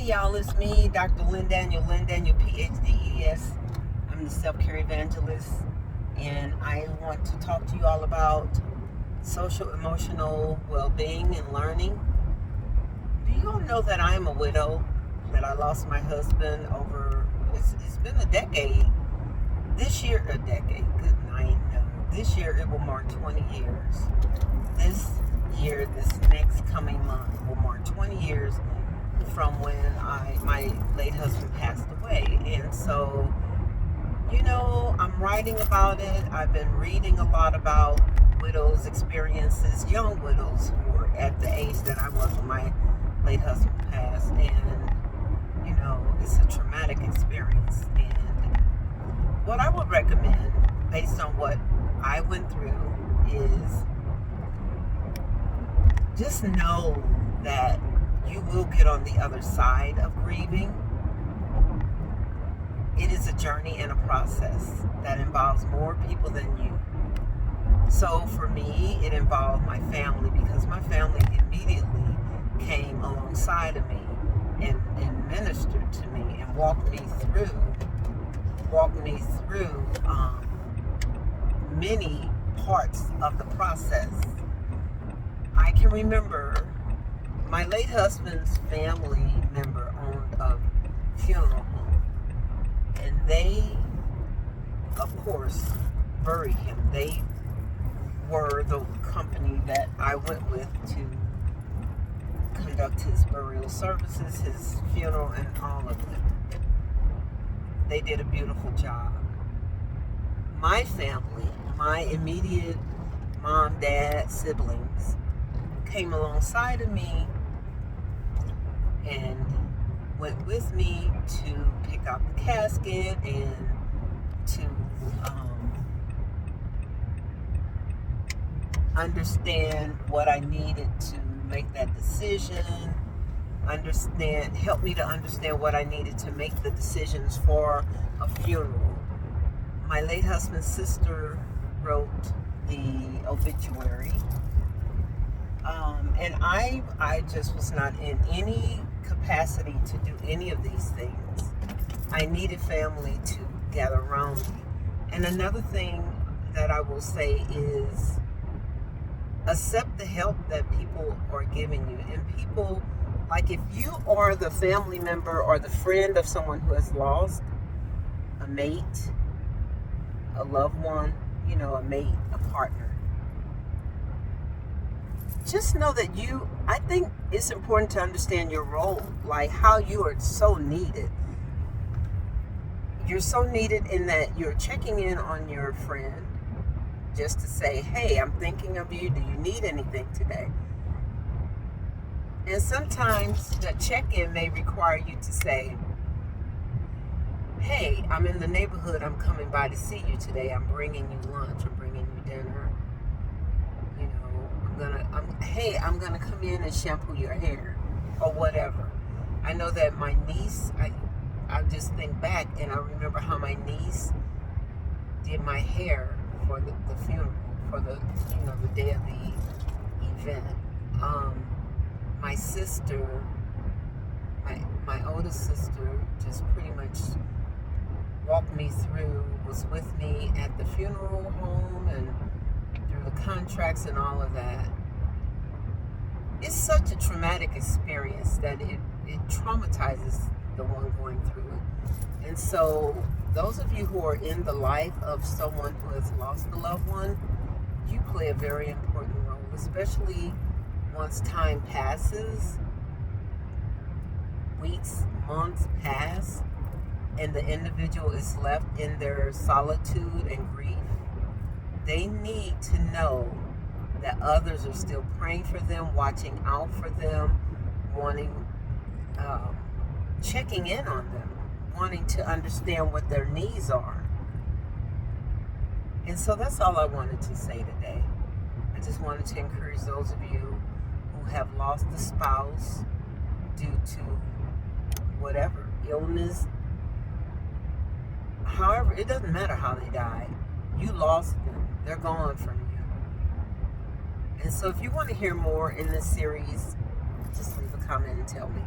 y'all, it's me, Dr. Lynn Daniel, PhD-ES. I'm the self-care evangelist, and I want to talk to you all about social emotional well-being and learning. Do you all know that I am a widow, that I lost my husband it's been a decade. This year, good night, no. This year it will mark 20 years. This next coming month will mark 20 years from when my late husband passed away. And so, I'm writing about it. I've been reading a lot about widows' experiences, young widows who were at the age that I was when my late husband passed. And, it's a traumatic experience. And what I would recommend, based on what I went through, is just know that you will get on the other side of grieving. It is a journey and a process that involves more people than you. So for me, it involved my family, because my family immediately came alongside of me and ministered to me and walked me through many parts of the process. I can remember my late husband's family member owned a funeral home, and they, of course, buried him. They were the company that I went with to conduct his burial services, his funeral, and all of it. They did a beautiful job. My family, my immediate mom, dad, siblings, came alongside of me and went with me to pick out the casket and to understand what I needed to make that decision, help me to understand what I needed to make the decisions for a funeral. My late husband's sister wrote the obituary. And I just was not in any capacity to do any of these things. I needed family to gather around me. And another thing that I will say is accept the help that people are giving you. And people, like if you are the family member or the friend of someone who has lost a mate, a loved one, a mate, a partner, just know that I think it's important to understand your role, like how you are so needed. You're so needed in that you're checking in on your friend just to say, hey, I'm thinking of you. Do you need anything today? And sometimes that check-in may require you to say, hey, I'm in the neighborhood. I'm coming by to see you today. I'm bringing you lunch. I'm bringing you dinner. I'm gonna come in and shampoo your hair or whatever. I know that my niece, I just think back and I remember how my niece did my hair for the funeral, for the day of the event. My sister, my oldest sister, just pretty much walked me through, was with me at the funeral home and through the contracts and all of that. It's such a traumatic experience that it traumatizes the one going through it. And so those of you who are in the life of someone who has lost a loved one, you play a very important role, especially once time passes, weeks, months pass, and the individual is left in their solitude and grief. They need to know that others are still praying for them, watching out for them, checking in on them, wanting to understand what their needs are. And so that's all I wanted to say today. I just wanted to encourage those of you who have lost a spouse due to whatever, illness. However, it doesn't matter how they died. You lost them. They're gone from you. And so if you want to hear more in this series, just leave a comment and tell me.